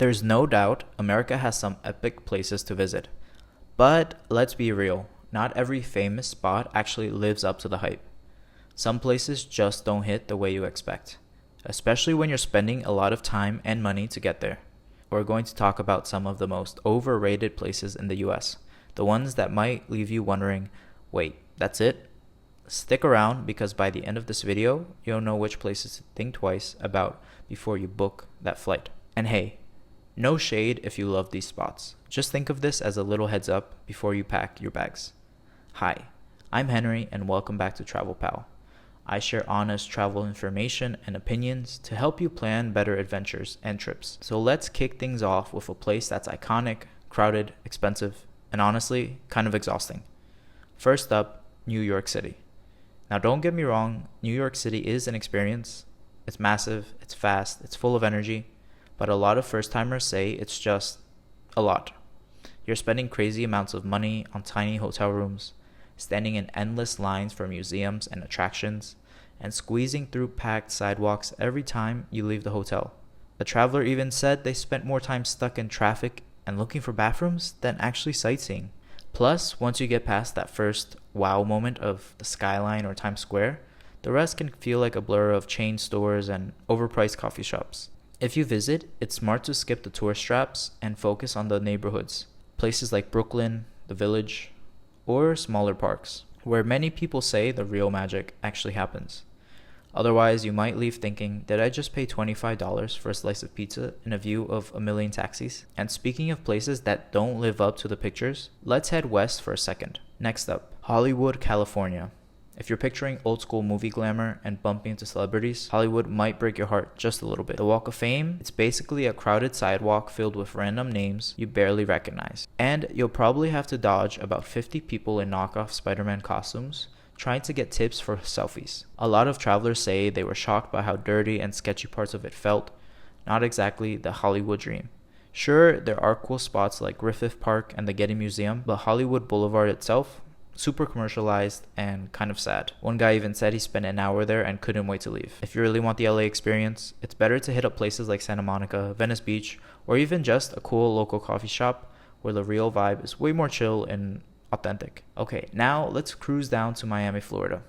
There's no doubt America has some epic places to visit. But let's be real, not every famous spot actually lives up to the hype. Some places just don't hit the way you expect, especially when you're spending a lot of time and money to get there. We're going to talk about some of the most overrated places in the US, the ones that might leave you wondering, wait, that's it? Stick around because by the end of this video, you'll know which places to think twice about before you book that flight. And hey, no shade if you love these spots. Just think of this as a little heads up before you pack your bags. Hi, I'm Henry and welcome back to Travel Pal. I share honest travel information and opinions to help you plan better adventures and trips. So let's kick things off with a place that's iconic, crowded, expensive, and honestly, kind of exhausting. First up, New York City. Now don't get me wrong, New York City is an experience. It's massive, it's fast, it's full of energy, but a lot of first-timers say it's just a lot. You're spending crazy amounts of money on tiny hotel rooms, standing in endless lines for museums and attractions, and squeezing through packed sidewalks every time you leave the hotel. A traveler even said they spent more time stuck in traffic and looking for bathrooms than actually sightseeing. Plus, once you get past that first wow moment of the skyline or Times Square, the rest can feel like a blur of chain stores and overpriced coffee shops. If you visit, it's smart to skip the tourist traps and focus on the neighborhoods, places like Brooklyn, the Village, or smaller parks, where many people say the real magic actually happens. Otherwise, you might leave thinking, did I just pay $25 for a slice of pizza and a view of a million taxis? And speaking of places that don't live up to the pictures, let's head west for a second. Next up, Hollywood, California. If you're picturing old school movie glamour and bumping into celebrities, Hollywood might break your heart just a little bit. The Walk of Fame, it's basically a crowded sidewalk filled with random names you barely recognize. And you'll probably have to dodge about 50 people in knockoff Spider-Man costumes trying to get tips for selfies. A lot of travelers say they were shocked by how dirty and sketchy parts of it felt. Not exactly the Hollywood dream. Sure, there are cool spots like Griffith Park and the Getty Museum, but Hollywood Boulevard itself, super commercialized and kind of sad. One guy even said he spent an hour there and couldn't wait to leave. If you really want the LA experience, it's better to hit up places like Santa Monica, Venice Beach, or even just a cool local coffee shop where the real vibe is way more chill and authentic. Okay, now let's cruise down to Miami, Florida.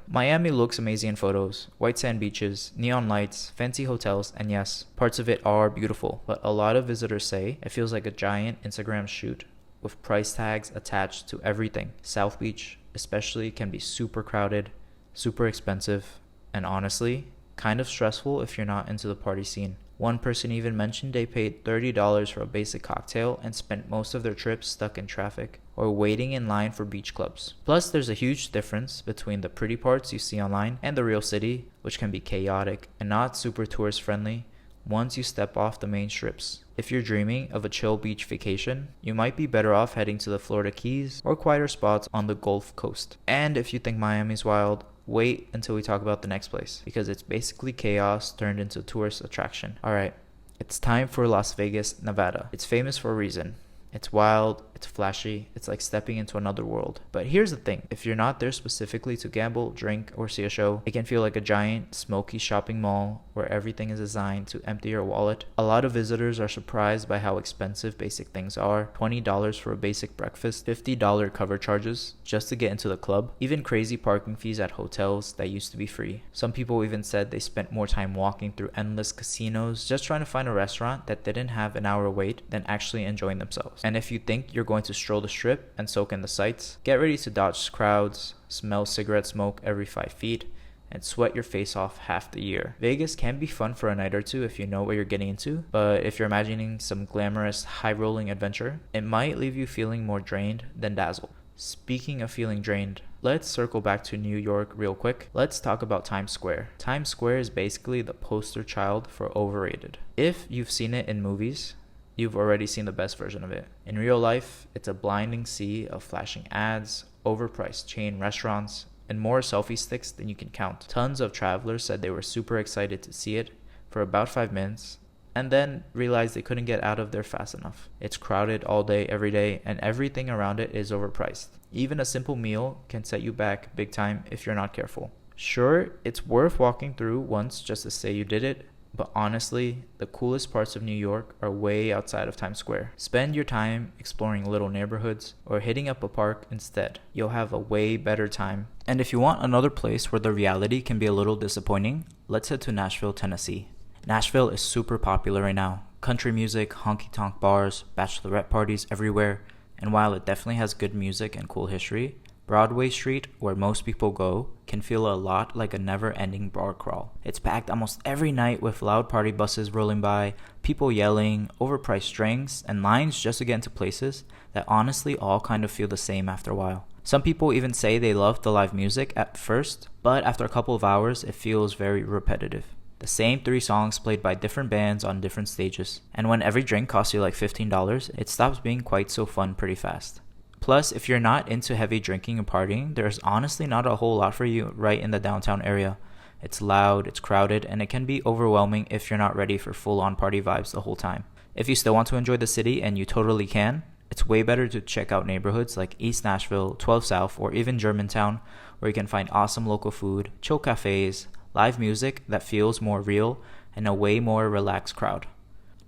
Miami looks amazing in photos. White sand beaches, neon lights, fancy hotels, and yes, parts of it are beautiful, but a lot of visitors say it feels like a giant Instagram shoot with price tags attached to everything. South Beach especially can be super crowded, super expensive, and honestly, kind of stressful if you're not into the party scene. One person even mentioned they paid $30 for a basic cocktail and spent most of their trip stuck in traffic or waiting in line for beach clubs. Plus, there's a huge difference between the pretty parts you see online and the real city, which can be chaotic and not super tourist friendly once you step off the main strips. If you're dreaming of a chill beach vacation, you might be better off heading to the Florida Keys or quieter spots on the Gulf Coast. And if you think Miami's wild, wait until we talk about the next place, because it's basically chaos turned into tourist attraction. Alright, it's time for Las Vegas, Nevada. It's famous for a reason. It's wild, it's flashy, it's like stepping into another world. But here's the thing, if you're not there specifically to gamble, drink, or see a show, it can feel like a giant, smoky shopping mall where everything is designed to empty your wallet. A lot of visitors are surprised by how expensive basic things are. $20 for a basic breakfast, $50 cover charges just to get into the club, even crazy parking fees at hotels that used to be free. Some people even said they spent more time walking through endless casinos just trying to find a restaurant that didn't have an hour wait than actually enjoying themselves. And if you think you're going to stroll the strip and soak in the sights, get ready to dodge crowds, smell cigarette smoke every 5 feet, and sweat your face off half the year. Vegas can be fun for a night or two if you know what you're getting into, but if you're imagining some glamorous, high-rolling adventure, it might leave you feeling more drained than dazzled. Speaking of feeling drained, let's circle back to New York real quick. Let's talk about Times Square. Times Square is basically the poster child for overrated. If you've seen it in movies, you've already seen the best version of it. In real life, it's a blinding sea of flashing ads, overpriced chain restaurants, and more selfie sticks than you can count. Tons of travelers said they were super excited to see it for about 5 minutes, and then realized they couldn't get out of there fast enough. It's crowded all day, every day, and everything around it is overpriced. Even a simple meal can set you back big time if you're not careful. Sure, it's worth walking through once just to say you did it, But honestly, the coolest parts of New York are way outside of Times Square. Spend your time exploring little neighborhoods or hitting up a park instead. You'll have a way better time. And if you want another place where the reality can be a little disappointing, let's head to Nashville, Tennessee. Nashville is super popular right now. Country music, honky-tonk bars, bachelorette parties everywhere. And while it definitely has good music and cool history, Broadway Street, where most people go, can feel a lot like a never-ending bar crawl. It's packed almost every night with loud party buses rolling by, people yelling, overpriced drinks, and lines just to get into places that honestly all kind of feel the same after a while. Some people even say they love the live music at first, but after a couple of hours, it feels very repetitive. The same 3 songs played by different bands on different stages. And when every drink costs you like $15, it stops being quite so fun pretty fast. Plus, if you're not into heavy drinking and partying, there's honestly not a whole lot for you right in the downtown area. It's loud, it's crowded, and it can be overwhelming if you're not ready for full-on party vibes the whole time. If you still want to enjoy the city, and you totally can, it's way better to check out neighborhoods like East Nashville, 12 South, or even Germantown, where you can find awesome local food, chill cafes, live music that feels more real, and a way more relaxed crowd.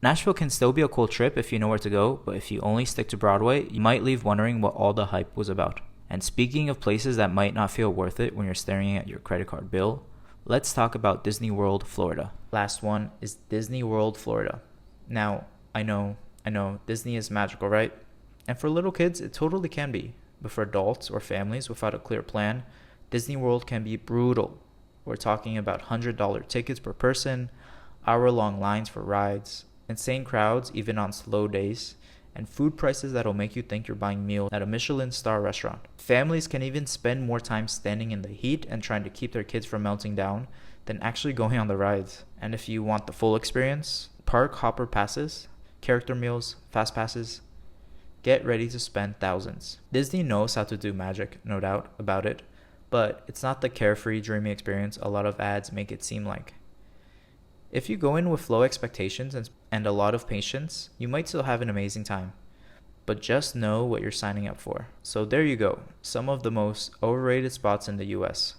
Nashville can still be a cool trip if you know where to go, but if you only stick to Broadway, you might leave wondering what all the hype was about. And speaking of places that might not feel worth it when you're staring at your credit card bill, let's talk about Disney World, Florida. Last one is Disney World, Florida. Now, I know, Disney is magical, right? And for little kids, it totally can be. But for adults or families without a clear plan, Disney World can be brutal. We're talking about $100 tickets per person, hour-long lines for rides, insane crowds even on slow days, and food prices that'll make you think you're buying meals at a Michelin star restaurant. Families can even spend more time standing in the heat and trying to keep their kids from melting down than actually going on the rides. And if you want the full experience, park hopper passes, character meals, fast passes, get ready to spend thousands. Disney knows how to do magic, no doubt about it, but it's not the carefree, dreamy experience a lot of ads make it seem like. If you go in with low expectations and a lot of patience, you might still have an amazing time. But just know what you're signing up for. So there you go, some of the most overrated spots in the US.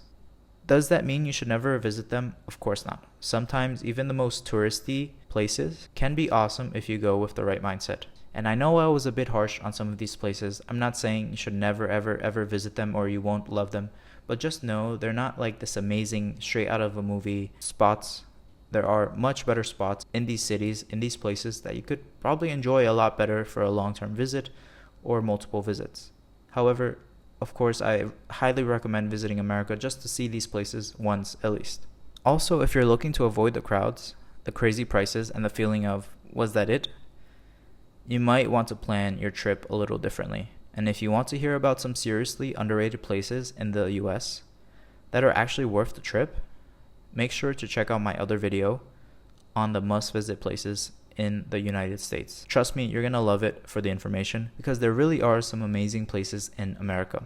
Does that mean you should never visit them? Of course not. Sometimes even the most touristy places can be awesome if you go with the right mindset. And I know I was a bit harsh on some of these places. I'm not saying you should never ever visit them or you won't love them. But just know they're not like this amazing straight out of a movie spots. There are much better spots in these cities, in these places that you could probably enjoy a lot better for a long-term visit or multiple visits. However, of course, I highly recommend visiting America just to see these places once at least. Also, if you're looking to avoid the crowds, the crazy prices, and the feeling of, was that it? You might want to plan your trip a little differently. And if you want to hear about some seriously underrated places in the US that are actually worth the trip, make sure to check out my other video on the must-visit places in the United States. Trust me, you're going to love it for the information because there really are some amazing places in America.